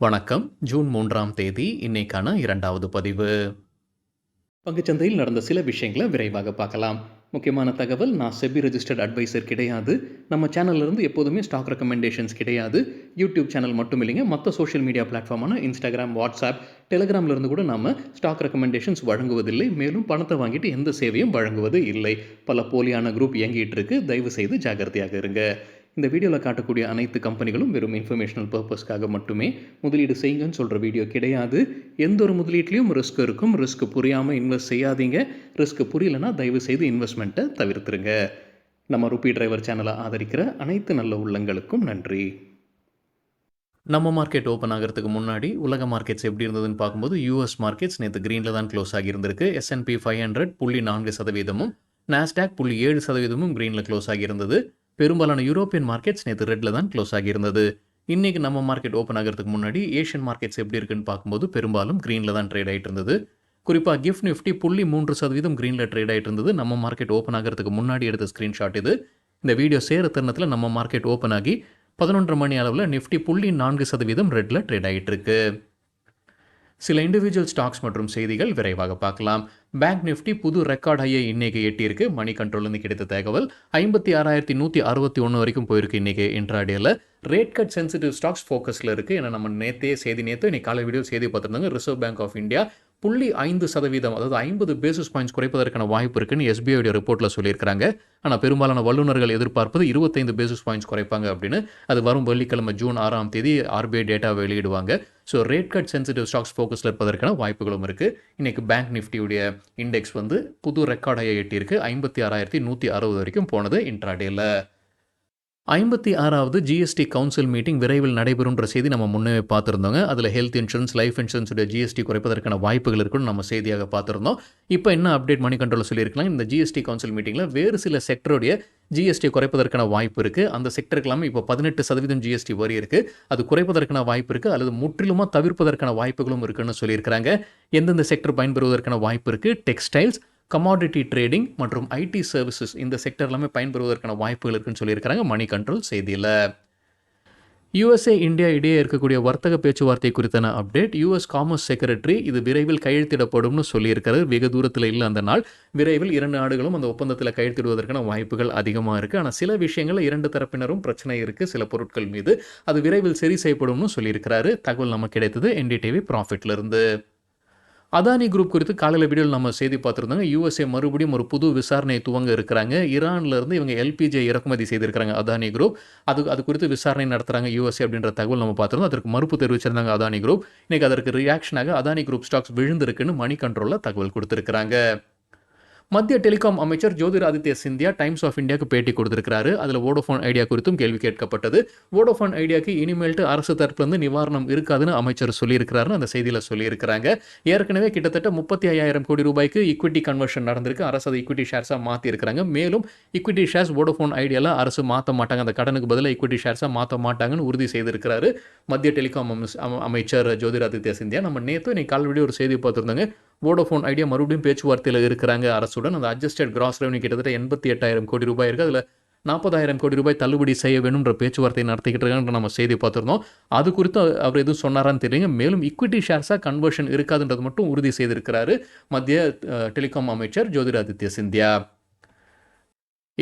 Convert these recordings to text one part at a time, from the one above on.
வணக்கம். ஜூன் 3ஆம் தேதி இன்னைக்கான 2வது பதிவு. பங்குச்சந்தையில் நடந்த சில விஷயங்கள விரைவாக பார்க்கலாம். முக்கியமான தகவல், நான் செபி ரெஜிஸ்டர்ட் அட்வைசர் கிடையாது. நம்ம சேனல்ல இருந்து எப்போதுமே ஸ்டாக் ரெக்கமெண்டேஷன்ஸ் கிடையாது. யூடியூப் சேனல் மட்டும் இல்லைங்க, மற்ற சோஷியல் மீடியா பிளாட்ஃபார்மான இன்ஸ்டாகிராம், வாட்ஸ்அப், டெலிகிராம்ல இருந்து கூட நாம ஸ்டாக் ரெக்கமெண்டேஷன்ஸ் வழங்குவதில்லை. மேலும் பணத்தை வாங்கிட்டு எந்த சேவையும் வழங்குவது இல்லை. பல போலியான குரூப் இயங்கிட்டு இருக்கு. தயவு செய்து ஜாக்கிரதையாக இருங்க. இந்த வீடியோவில் காட்டக்கூடிய அனைத்து கம்பெனிகளும் வெறும் இன்ஃபர்மேஷனல் பர்பஸ்க்காக மட்டுமே முதலீடு செய்யுங்கன்னு சொல்கிற வீடியோ கிடையாது. எந்த ஒரு முதலீட்லையும் ரிஸ்க் இருக்கும். ரிஸ்க் புரியாமல் இன்வெஸ்ட் செய்யாதீங்க. ரிஸ்க் புரியலனா தயவு செய்து இன்வெஸ்ட்மெண்ட்டை தவிர்த்துருங்க. நம்ம ருபி டிரைவர் சேனலை ஆதரிக்கிற அனைத்து நல்ல உள்ளங்களுக்கும் நன்றி. நம்ம மார்க்கெட் ஓப்பன் ஆகிறதுக்கு முன்னாடி உலக மார்க்கெட்ஸ் எப்படி இருந்ததுன்னு பார்க்கும்போது யூஎஸ் மார்க்கெட்ஸ் நேற்று க்ரீனில் தான் க்ளோஸ் ஆகியிருந்திருக்கு. S&P 500 0.4%, நாஸ்டாக் 0.7% க்ரீனில் க்ளோஸ் ஆகியிருந்தது. பெரும்பாலான யூரோப்பியன் மார்க்கெட்ஸ் நேற்று ரெட்டில் தான் க்ளோஸ் ஆகியிருந்தது. இன்றைக்கி நம்ம மார்க்கெட் ஓப்பன் ஆகிறதுக்கு முன்னாடி ஏஷியன் மார்க்கெட்ஸ் எப்படி இருக்குன்னு பார்க்கும்போது பெரும்பாலும் க்ரீனில் தான் ட்ரேட் ஆகிட்டு இருந்தது. குறிப்பாக கிஃப்ட் நிஃப்டி 0.3% க்ரீனில் ட்ரேட் ஆகிட்டு இருந்தது. நம்ம மார்க்கெட் ஓப்பன் ஆகிறதுக்கு முன்னாடி எடுத்த ஸ்க்ரீன்ஷாட் இது. இந்த வீடியோ சேர தருணத்தில் நம்ம மார்க்கெட் ஓப்பன் ஆகி 11:30 மணி அளவில் நிஃப்டி 0.4% ரெட்டில் ட்ரேட் ஆகிட்டு இருக்கு. சில இண்டிவிஜுவல் ஸ்டாக்ஸ் மற்றும் செய்திகள் விரைவாக பார்க்கலாம். பேங்க் நிஃப்டி புது ரெக்கார்ட் ஹையை இன்னைக்கு எட்டியிருக்கு. மணி கண்ட்ரோல்லேருந்து கிடைத்த தகவல் 56,161 வரைக்கும் போயிருக்கு. இன்னைக்கு இன்ட்ராடேல ரேட் கட் சென்சிட்டிவ் ஸ்டாக்ஸ் ஃபோக்கஸில் இருக்குது. ஏன்னா நம்ம நேற்றே இன்னைக்கு காலை வீடியோ செய்தி பார்த்துருந்தாங்க. ரிசர்வ் பேங்க் ஆஃப் இந்தியா 0.5%, அதாவது 50 பேசிஸ் பாயிண்ட்ஸ் குறைப்பதற்கான வாய்ப்பு இருக்குன்னு SBI ரிப்போர்ட்டில் சொல்லியிருக்காங்க. ஆனால் பெரும்பாலான வல்லுநர்கள் எதிர்பார்ப்பது 25 பேசிஸ் பாயிண்ட்ஸ் குறைப்பாங்க அப்படின்னு. அது வரும் வெள்ளிக்கிழமை ஜூன் 6ஆம் தேதி RBI டேட்டா வெளியிடுவாங்க. So rate cut sensitive stocks ஃபோக்கஸில் இருப்பதற்கான வாய்ப்புகளும் இருக்குது. இன்றைக்கி பேங்க் நிஃப்டியுடைய இண்டெக்ஸ் புது ரெக்கார்டாக எட்டியிருக்கு. 56,160 வரைக்கும் போனது இன்ட்ராடேல. 56வது GST கவுன்சில் மீட்டிங் விரைவில் நடைபெறும்ன்ற செய்தி நம்ம முன்னே பார்த்துருந்தோங்க. அதில் ஹெல்த் இன்சூரன்ஸ், லைஃப் இன்சூரன்ஸுடைய GST குறைப்பதற்கான வாய்ப்புகள் இருக்குன்னு நம்ம செய்தியாக பார்த்துருந்தோம். இப்போ என்ன அப்டேட் மணி கண்ட்ரோலில் சொல்லியிருக்கலாம், இந்த GST கவுன்சில் மீட்டிங்கில் வேறு சில செக்டருடைய GST குறைப்பதற்கான வாய்ப்பு இருக்குது. அந்த செக்டருக்கெல்லாமே இப்போ 18% GST வரி இருக்குது. அது குறைப்பதற்கான வாய்ப்பு இருக்குது, அல்லது முற்றிலுமாக தவிர்ப்பதற்கான வாய்ப்புகளும் இருக்குன்னு சொல்லியிருக்கிறாங்க. எந்தெந்த செக்டர் பயன்பெறுவதற்கான வாய்ப்பு இருக்குது? டெக்ஸ்டைல்ஸ், கமாடிட்டி ட்ரேடிங் மற்றும் ஐடி சர்வீசஸ், இந்த செக்டர் எல்லாமே பயன்பெறுவதற்கான வாய்ப்புகள் இருக்குன்னு சொல்லியிருக்கிறாங்க மணி கண்ட்ரோல் செய்தியில். USA இந்தியா இடையே இருக்கக்கூடிய வர்த்தக பேச்சுவார்த்தை குறித்தான அப்டேட். US காமர்ஸ் செக்ரட்டரி இது விரைவில் கையெழுத்திடப்படும்னு சொல்லியிருக்கிறார். வெகு தூரத்தில் இல்லை அந்த நாள். விரைவில் 2 நாடுகளும் அந்த ஒப்பந்தத்தில் கையெழுத்திடுவதற்கான வாய்ப்புகள் அதிகமாக இருக்குது. ஆனால் சில விஷயங்களில் 2 தரப்பினரும் பிரச்சனை இருக்குது சில பொருட்கள் மீது. அது விரைவில் சரி செய்யப்படும்னு சொல்லியிருக்கிறாரு. தகவல் நமக்கு கிடைத்தது NDTV ப்ராஃபிட்லேருந்து. அதானி குரூப் குறித்து காலையில் வீடியோவில் நம்ம செய்தி பார்த்துருந்தாங்க. USA மறுபடியும் ஒரு புது விசாரணையை துவங்க இருக்கிறாங்க. ஈரான்லேருந்து இவங்க LPG இறக்குமதி செய்திருக்கிறாங்க அதானி குரூப். அது குறித்து விசாரணை நடத்துகிறாங்க USA அப்படின்ற தகவல் நம்ம பார்த்துருந்தோம். அதற்கு மறுப்பு தெரிவிச்சிருந்தாங்க அதானி குரூப். இன்றைக்கி அதற்கு ரியாக்ஷனாக அதானி குரூப் ஸ்டாக்ஸ் விழுந்திருக்குன்னு மணி கண்ட்ரோலில் தகவல் கொடுத்துருக்குறாங்க. மத்திய டெலிகாம் அமைச்சர் ஜோதிராதித்ய சிந்தியா டைம்ஸ் ஆஃப் இந்தியாவுக்கு பேட்டி கொடுத்திருக்கிறாரு. அதில் வோடோஃபோன் ஐடியா குறித்தும் கேள்வி கேட்கப்பட்டது. வோடோஃபோன் ஐடியாவுக்கு இனிமேல்ட்டு அரசு தரப்புலேருந்து நிவாரணம் இருக்காதுன்னு அமைச்சர் சொல்லியிருக்கிறாருன்னு அந்த செய்தியில் சொல்லியிருக்கிறாங்க. ஏற்கனவே கிட்டத்தட்ட 35,000 கோடி ரூபாய்க்கு ஈக்விட்டி கன்வர்ஷன் நடந்திருக்கு. அரசு அதை ஈக்விட்டி ஷேர்ஸாக மாற்றிருக்கிறாங்க. மேலும் ஈக்விட்டி ஷேர்ஸ் வோடோஃபோன் ஐடியாவில் அரசு மாற்ற மாட்டாங்க, அந்த கடனுக்கு பதிலாக ஈக்விட்டி ஷேர்ஸாக மாற்ற மாட்டாங்கன்னு உறுதி செய்திருக்கிறாரு மத்திய டெலிகாம் அமைச்சர் ஜோதிராதித்ய சிந்தியா. நம்ம நேற்று இன்னைக்கு கால்வெடி ஒரு செய்தி பார்த்துருந்தாங்க. வோடோஃபோன் ஐடியா மறுபடியும் பேச்சுவார்த்தையில் இருக்கிறாங்க அரசுடன். அந்த அட்ஜஸ்டட் கிராஸ் ரெவன்யூ கிட்டத்தட்ட 88,000 கோடி ரூபாய் இருக்குது. அதில் 40,000 கோடி ரூபாய் தள்ளுபடி செய்ய வேணும்ன்ற பேச்சுவார்த்தை நடத்திக்கிட்டு இருக்காங்க நம்ம செய்தி பார்த்துருந்தோம். அது குறித்து அவர் எதுவும் சொன்னாரான்னு தெரியல. மேலும் ஈக்விட்டி ஷேர்ஸாக கன்வர்ஷன் இருக்காதுன்றது மட்டும் உறுதி செய்திருக்கிறாரு மத்திய டெலிகாம் அமைச்சர் ஜோதிராதித்ய சிந்தியா.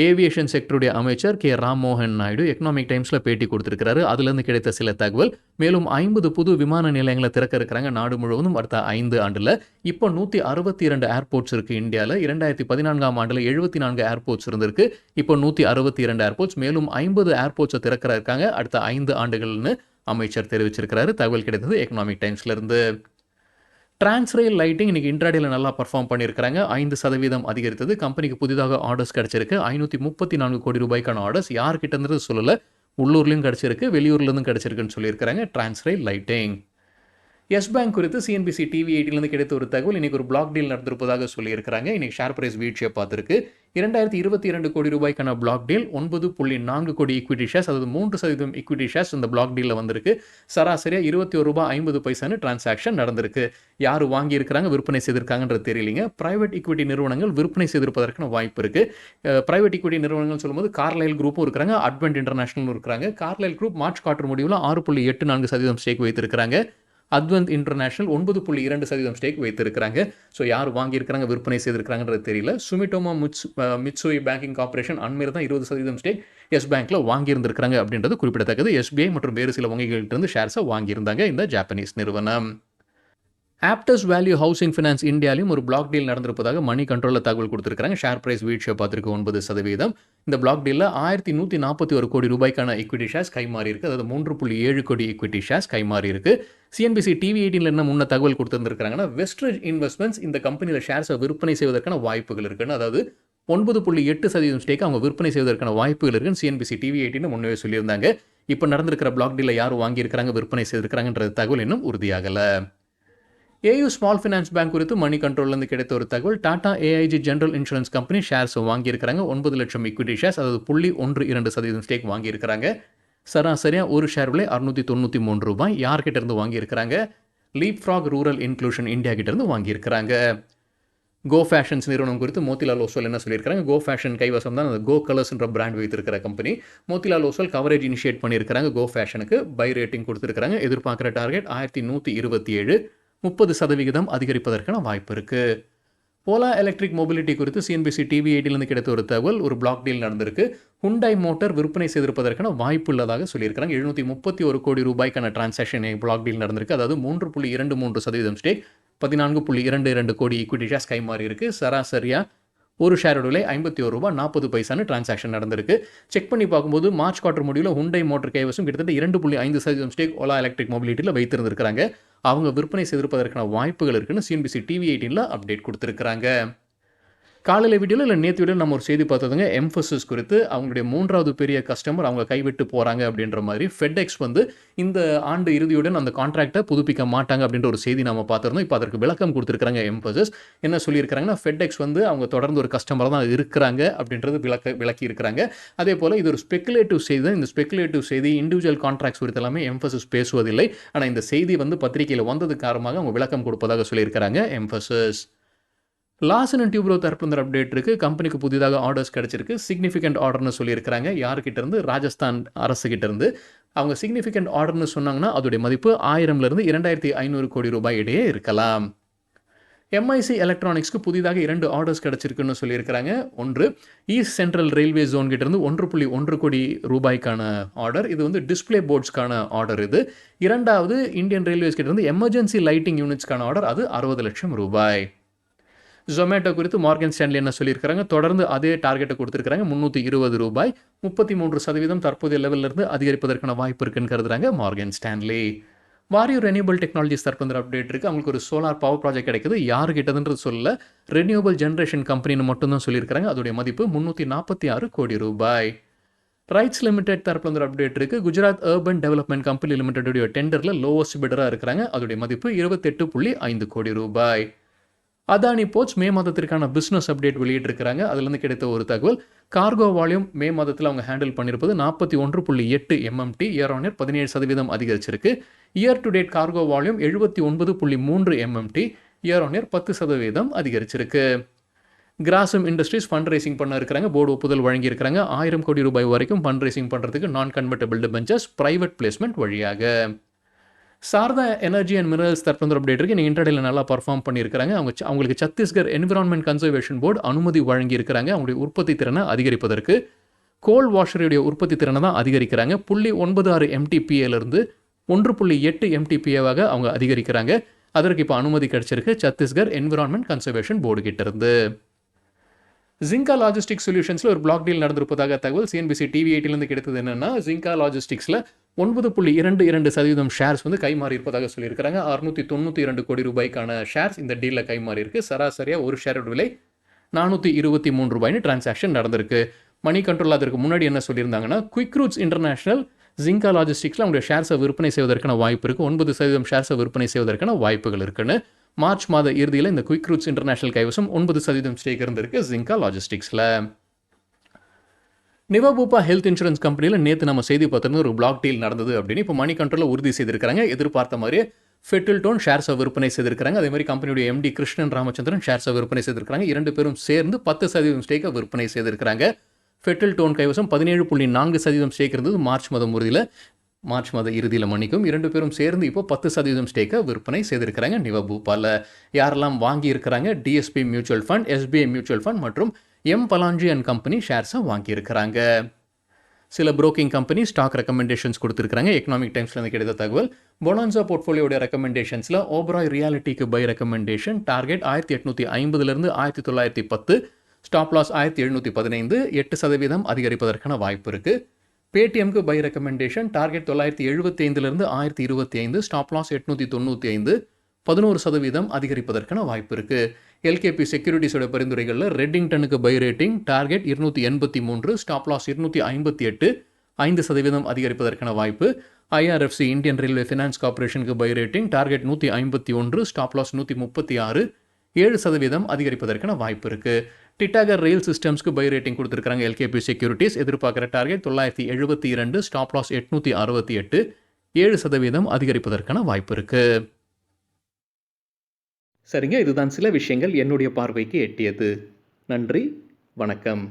ஏவியேஷன் செக்டருடைய அமைச்சர் K. ராம்மோகன் நாயுடு எக்கனாமிக் டைம்ஸில் பேட்டி கொடுத்துருக்கிறாரு. அதுலேருந்து கிடைத்த சில தகவல். மேலும் 50 புது விமான நிலையங்களை திறக்க இருக்கிறாங்க நாடு முழுவதும் அடுத்த 5 ஆண்டில். இப்போ 162 ஏர்போர்ட்ஸ் இருக்குது இந்தியாவில். 2014ஆம் ஆண்டில் 74 ஏர்போர்ட்ஸ் இருந்திருக்கு. இப்போ 162 ஏர்போர்ட்ஸ், மேலும் 50 ஏர்போர்ட்ஸை திறக்கிற இருக்காங்க அடுத்த 5 ஆண்டுகள்னு அமைச்சர் தெரிவிச்சிருக்கிறாரு. தகவல் கிடைத்தது எக்கனாமிக் டைம்ஸ்லேருந்து. டிரான்ஸ்ரெயில் லைட்டிங் இன்றைக்கி இன்ட்ராடேல நல்லா பர்ஃபார்ம் பண்ணியிருக்கிறாங்க. 5% அதிகரித்தது. கம்பெனிக்கு புதிதாக ஆர்டர்ஸ் கிடச்சிருக்கு. 534 கோடி ரூபாய்க்கான ஆர்டர்ஸ். யார்கிட்ட இருந்தது சொல்லலை, உள்ளூர்லேயும் கிடச்சிருக்கு, வெளியூர்லேருந்தும் கிடச்சிருக்குன்னு சொல்லியிருக்கிறாங்க டிரான்ஸ்ரெயில் லைட்டிங். எஸ் பேங்க் குறித்து சிஎன்பிசி டிவி 18லேருந்து கிடைத்த ஒரு தகவல் இன்னைக்கு ஒரு பிளாக் டீல் நடந்திருப்பதாக சொல்லியிருக்கிறாங்க. இன்னைக்கு ஷேர் பிரைஸ் வீழ்ச்சியை பார்த்துருக்கு. 2022 கோடி ரூபாய்க்கான பிளாக் டீல் 9.4 கோடி ஈக்விட்டி ஷேர்ஸ், அதாவது 3% ஈக்விட்டி ஷேர்ஸ் இந்த பிளாக் டீலில் வந்திருக்கு. சராசரியாக ₹21.50 டிரான்சாக்ஷன் நடந்திருக்கு. யார் வாங்கியிருக்கிறாங்க, விற்பனை செய்திருக்காங்கன்றது தெரியலிங்க. பிரைவேட் ஈக்விட்டி நிறுவனங்கள் விற்பனை செய்திருப்பதற்கான வாய்ப்பு இருக்கு. பிரைவேட் ஈக்விட்டி நிறுவனங்கள் சொல்லும்போது கார்லைல் குரூப்பும் இருக்கிறாங்க, அட்வென்ட் இன்டர்நேஷனலும் இருக்கிறாங்க. கார்லைல் குரூப் மார்ச் குவார்டர் முடிவில் 6.84% ஸ்டேக் வைத்திருக்கிறாங்க. அட்வென்ட் இன்டர்நேஷனல் 9.2% ஸ்டேக் வைத்திருக்கிறாங்க. ஸோ யார் வாங்கியிருக்கிறாங்க, விற்பனை செய்திருக்கிறாங்கன்றது தெரியல. சுமிட்டோமோ மிட்சுய் பேங்கிங் கார்பரேஷன் அண்மையில் தான் 20% ஸ்டேக் எஸ் பேங்க்ல வாங்கியிருந்திருக்கிறாங்க அப்படின்றது குறிப்பிடத்தக்கது. எஸ்பிஐ மற்றும் வேறு சில வங்கிகள்கிட்ட ஷேர்ஸை வாங்கியிருந்தாங்க இந்த ஜாப்பனீஸ் நிறுவனம். ஆப்டஸ் வேல்யூ ஹவுசிங் ஃபினான்ஸ் இந்தியாலையும் ஒரு பிளாக் டீல் நடந்திருப்பதாக மணி கண்ட்ரோலில் தகவல் கொடுத்துருக்காங்க. ஷேர் பிரைஸ் வீழ்ச்சியை பார்த்துருக்கு 9%. இந்த பிளாக் டீலில் 1141 கோடி ரூபாய்க்கான ஈக்விட்டி ஷேர்ஸ் கைமாறி இருக்கு. அதாவது 3.7 கோடி ஈக்விட்டி ஷேர்ஸ் கைமாறி இருக்கு. சிஎன்பிசி டிவி 18ல என்ன முன்ன தகவல் கொடுத்துருந்துருக்காங்கன்னா, வெஸ்ட்ரிட்ஜ் இன்வெஸ்ட்மெண்ட்ஸ் இந்த கம்பெனியில் ஷேர்ஸை விற்பனை செய்வதற்கான வாய்ப்புகள் இருக்குன்னு, அதாவது 9.8% ஸ்டேக் அவங்க விற்பனை செய்வதற்கான வாய்ப்புகள் இருக்குன்னு சிஎன்பிசி டிவி 18 முன்னே சொல்லியிருந்தாங்க. இப்போ நடந்திருக்கிற பிளாக் டீலில் யார் வாங்கியிருக்கிறாங்க, விற்பனை செய்திருக்கிறாங்கன்ற தகவல் இன்னும் உறுதியாகலை. ஏயு ஸ்மால் ஃபினான்ஸ் பேங்க் குறித்து மணி கண்ட்ரோல்லேருந்து கிடைத்த ஒரு தகவல், Tata AIG general insurance company shares வாங்கியிருக்கிறாங்க. 9 லட்சம் ஈக்விட்டி ஷேர்ஸ், அதாவது 0.12% ஸ்டேக் வாங்கியிருக்கிறாங்க. சராசரியாக ஒரு ஷேர் விலை ₹693. யார்கிட்ட இருந்து வாங்கியிருக்கிறாங்க? LeapFrog rural inclusion India கிட்ட இருந்து வாங்கியிருக்கிறாங்க. கோ ஃபேஷன்ஸ் நிறுவனம் குறித்து மோத்திலால் ஓஸ்வால் என்ன சொல்லியிருக்காங்க? கோ ஃபேஷன் கைவசம் தான் அந்த கோ கலர்ஸ்ன்ற பிராண்ட் வைத்திருக்கிற company. Motilal Oswal coverage initiate பண்ணியிருக்கிறாங்க. கோ ஃபேஷனுக்கு பை ரேட்டிங் கொடுத்துருக்காங்க. எதிர்பார்க்குற டார்கெட் 1127, 30% அதிகரிப்பதற்கான வாய்ப்பு இருக்கு. ஓலா எலக்ட்ரிக் மொபிலிட்டி குறித்து சிஎன்பிசி டிவி 18லேருந்து கிடைத்த ஒரு தகவல், ஒரு பிளாக் டீல் நடந்திருக்கு. ஹுண்டாய் மோட்டார் விற்பனை செய்திருப்பதற்கான வாய்ப்பு உள்ளதாக சொல்லியிருக்காங்க. 731 கோடி ரூபாய்க்கான டிரான்சாக்ஷன் பிளாக் டீல் நடந்திருக்கு. அதாவது 3.23% ஸ்டேக், 14.22 கோடி ஈக்விட்டி ஷேர்ஸ் கைமாறி இருக்கு. சராசரியாக ஒரு ஷேரோட விலை ₹51.40 டிரான்சாக்ஷன் நடந்திருக்கு. செக் பண்ணி பார்க்கும்போது மார்ச் குவார்டர் முடிவில் ஹுண்டாய் மோட்டார் கைவசம் கிட்டத்தட்ட 2.5% ஸ்டேக் ஓலா எலக்ட்ரிக் மொபிலிட்டியில் வைத்திருந்திருக்கிறாங்க. அவங்க விற்பனை செய்திருப்பதற்கான வாய்ப்புகள் இருக்குன்னு சிஎன்பிசி டிவி 18ல அப்டேட் கொடுத்துருக்காங்க. காலையில் வீடியோவில் இல்லை நேற்று வீடியோவில் நம்ம ஒரு செய்தி பார்த்ததுங்க, எம்ஃபசிஸ் குறித்து. அவங்களுடைய 3வது பெரிய கஸ்டமர் அவங்க கைவிட்டு போகிறாங்க அப்படின்ற மாதிரி. ஃபெட்எக்ஸ் இந்த ஆண்டு இறுதியுடன் அந்த கான்ட்ராக்டை புதுப்பிக்க மாட்டாங்க அப்படின்ற ஒரு செய்தி நம்ம பார்த்துருந்தோம். இப்போ அதற்கு விளக்கம் கொடுத்துருக்காங்க எம்ஃபசிஸ். என்ன சொல்லியிருக்காங்கன்னா, ஃபெட்எக்ஸ் அவங்க தொடர்ந்து ஒரு கஸ்டமராக தான் இருக்கிறாங்க அப்படின்றது விளக்கி இருக்கிறாங்க. அதே போல் இது ஒரு ஸ்பெகுலேட்டிவ் செய்தி தான். இந்த ஸ்பெகுலேட்டிவ் செய்தி இண்டிவிஜுவல் கான்ட்ராக்ட்ஸ் குறித்து எல்லாமே எம்ஃபசிஸ் பேசுவதில்லை. ஆனால் இந்த செய்தி பத்திரிகையில் வந்தது காரணமாக அவங்க விளக்கம் கொடுப்பதாக சொல்லியிருக்கிறாங்க எம்ஃபசிஸ். லார்சன் அண்ட் டியூப்ரோ தரப்புல அப்டேட் இருக்கு. கம்பெனிக்கு புதிதாக ஆர்டர்ஸ் கிடைச்சிருக்கு. சிக்னிஃபிகண்ட் ஆர்டர்னு சொல்லியிருக்காங்க. யார்கிட்ட இருந்து? ராஜஸ்தான் அரசு கிட்ட இருந்து. அவங்க சிக்னிஃபிகண்ட் ஆர்டர்னு சொன்னாங்கன்னா அதோடைய மதிப்பு 1000லேருந்து 2500 கோடி ரூபாய் இடையே இருக்கலாம். எம்ஐசி எலக்ட்ரானிக்ஸ்க்கு புதிதாக 2 ஆர்டர்ஸ் கிடைச்சிருக்குன்னு சொல்லியிருக்கிறாங்க. ஒன்று ஈஸ்ட் சென்ட்ரல் ரயில்வே ஜோன் கிட்ட இருந்து 1.1 கோடி ரூபாய்க்கான ஆர்டர். இது டிஸ்பிளே போர்ட்ஸ்க்கான ஆர்டர். இது இரண்டாவது இந்தியன் ரயில்வேஸ் கிட்ட இருந்து எமர்ஜென்சி லைட்டிங் யூனிட்ஸ்க்கான ஆர்டர். அது 60 லட்சம் ரூபாய். ஜொமேட்டோ குறித்து மார்கன் ஸ்டான்லி என்ன சொல்லியிருக்காங்க? தொடர்ந்து அதே டார்கெட்டை கொடுத்துருக்காங்க. ₹320, 33% தற்போதைய லெவலிருந்து அதிகரிப்பதற்கான வாய்ப்பு இருக்குன்னு கருதுறாங்க Morgan Stanley. Waaree renewable technologies தரப்பு அப்டேட் இருக்குது. அவங்களுக்கு ஒரு சோலார் பவர் ப்ராஜெக்ட் கிடைக்குது. யாருக்கிட்டதுன்றது சொல்ல, ரெனியூபிள் ஜென்ரேஷன் கம்பெனின்னு மட்டும்தான் சொல்லியிருக்காங்க. அதோடைய மதிப்பு ₹346 கோடி ரூபாய். ரைட்ஸ் லிமிடெட் தரப்புல அப்டேட் இருக்குது. குஜராத் அர்பன் டெவலப்மெண்ட் கம்பெனி லிமிடெடுடைய டெண்டரில் லோவஸ்ட் பிடராக இருக்கிறாங்க. அதோடைய மதிப்பு ₹28.5 கோடி ரூபாய். அதானி போர்ட்ஸ் மே மாதத்திற்கான பிஸ்னஸ் அப்டேட் வெளியிட்டிருக்கிறாங்க. அதுலேருந்து கிடைத்த ஒரு தகவல், கார்கோ வால்யூம் மே மாதத்தில் அவங்க ஹேண்டில் பண்ணியிருப்பது 41.8 MMT, இயர் ஆன் இயர் 17% அதிகரிச்சிருக்கு. Year to date cargo volume 79.3 MMT, year on year 10% அதிகரிச்சிருக்கு. கிராசம் இண்டஸ்ட்ரீஸ் ஃபண்ட் ரைசிங் பண்ண இருக்கிறாங்க. போர்டு ஒப்புதல் வழங்கியிருக்கிறாங்க. 1000 கோடி ரூபாய் வரைக்கும் ஃபண்ட் ரைசிங் பண்ணுறதுக்கு நான் கன்வெர்ட்டபிள் டிபெஞ்சர்ஸ் பிரைவேட் பிளேஸ்மெண்ட் வழியாக. சாரதா எனர்ஜி அண்ட் மினரல்ஸ் தரப்பு அப்டேட் இருக்கு. நீங்கள் இன்டர்டேல நல்லா பர்ஃபார்ம் பண்ணியிருக்காங்க. அவங்களுக்கு சத்தீஸ்கர் என்விரான்மெண்ட் கன்சர்வேஷன் போர்டு அனுமதி வழங்கியிருக்கிறாங்க அவங்களுடைய உற்பத்தி திறனை அதிகரிப்பதற்கு. கோல் வாஷருடைய உற்பத்தி திறனை தான் அதிகரிக்கிறாங்க. 0.96 MTPA-லிருந்து 1.8 MTPA-வாக அவங்க அதிகரிக்கிறாங்க. அதற்கு இப்போ அனுமதி கிடைச்சிருக்கு சத்தீஸ்கர் என்விரான்மெண்ட் கன்சர்வேஷன் போர்டு கிட்ட இருந்து. ஜிங்கா லாஜிஸ்டிக்ஸ் சொல்யூஷன்ஸில் ஒரு பிளாக் டீல் நடந்திருப்பதாக தகவல் சிஎன்பிசி டிவி 18லேருந்து கிடைத்தது. என்னன்னா, ஜிங்கா லாஜிஸ்டிக்ஸில் 9.22% ஷேர்ஸ் கைமாறி இருப்பதாக சொல்லியிருக்காங்க. 692 கோடி ரூபாய்க்கான ஷேர்ஸ் இந்த டீலில் கைமாறி இருக்கு. சராசரியாக ஒரு ஷேரோட விலை ₹423 டிரான்சாக்ஷன் நடந்திருக்கு. மணி கண்ட்ரோல் அதற்கு முன்னாடி என்ன சொல்லியிருந்தாங்கன்னா, குயிக் ரூட்ஸ் இன்டர்நேஷனல் ஜிங்கா லாஜிஸ்டிக்ஸில் அவங்களுடைய ஷேர்ஸை விற்பனை செய்வதற்கான வாய்ப்பு இருக்குது. 9% ஷேர்ஸை விற்பனை செய்வதற்கான வாய்ப்புகள் இருக்குன்னு மார்ச் மாத இறுதியில் இந்த குயிக் ரூட்ஸ் இன்டர்நேஷனல் கைவசம் 9% ஸ்டேக் இருந்திருக்கு ஜிங்கா லாஜிஸ்டிக்ஸில். நிவாபூபா ஹெல்த் இன்சூரன்ஸ் கம்பெனியில் நேற்று நம்ம செய்தி பார்த்திருந்தோம் ஒரு பிளாக் டீல் நடந்தது அப்படின்னு இப்போ மணி கண்ட்ரோலில் உறுதி செய்திருக்காங்க. எதிர்பார்த்த மாதிரியே ஃபெட்டில்டோன் ஷேர்ஸை விற்பனை செய்திருக்காங்க. அதே மாதிரி கம்பெனியுடைய எம்டி கிருஷ்ணன் ராமச்சந்திரன் ஷேர்ஸை விற்பனை செய்திருக்காங்க. 2 பேரும் சேர்ந்து 10% ஸ்டேக்கை விற்பனை செய்திருக்காங்க. ஃபெட்டில்டோன் கைவசம் 17.4% ஸ்டேக் இருந்தது மார்ச் மாத இறுதியில் மன்னிக்கும். 2 பேரும் சேர்ந்து இப்போ 10% ஸ்டேக்கை விற்பனை செய்திருக்கிறாங்க நிவாபூபாவில். யாரெல்லாம் வாங்கி இருக்கிறாங்க? DSP mutual fund, SBI mutual fund மற்றும் பலாஞ்சி அண்ட் கம்பெனி ஷேர்ஸை வாங்கியிருக்கிறாங்க. சில புரோக்கிங் கம்பெனி ஸ்டாக் ரெக்கமெண்டேஷன்ஸ் கொடுத்துருக்காங்க. எக்கனாமிக் டைம்ஸ்லேருந்து கிடைத்த தகவல். பொனான்சா போர்ட்ஃபோலியோட ரெக்கமெண்டேஷன்ஸில் ஓபராய் ரியாலிட்டிக்கு buy recommendation target 1850 1910, stop loss 1715, 8% அதிகரிப்பதற்கான வாய்ப்பு இருக்குது. பேடிஎம்க்கு buy recommendation target 975 1025, stop loss 895, 11% அதிகரிப்பதற்கான வாய்ப்பு இருக்குது. எல்கேபி செக்யூரிட்டிஸோட பரிந்துரைகளில் ரெட்டிங்டனுக்கு buy rating target 283, stop loss 258, 5% அதிகரிப்பதற்கான வாய்ப்பு. ஐஆர்எஃப்சி இந்தியன் ரயில்வே ஃபினான்ஸ் கார்பரேஷனுக்கு buy rating target 151, stop loss 136, 7% அதிகரிப்பதற்கான வாய்ப்பு இருக்குது. டிட்டாகர் ரயில் சிஸ்டம்ஸ்க்கு பை ரேட்டிங் கொடுத்துருக்காங்க எல்கேபி செக்யூரிட்டிஸ். எதிர்பார்க்குற டார்கெட் 972, ஸ்டாப் லாஸ் 868, 7% அதிகரிப்பதற்கான வாய்ப்பு இருக்குது. சரிங்க, இதுதான் சில விஷயங்கள் என்னுடைய பார்வைக்கு எட்டியது. நன்றி, வணக்கம்.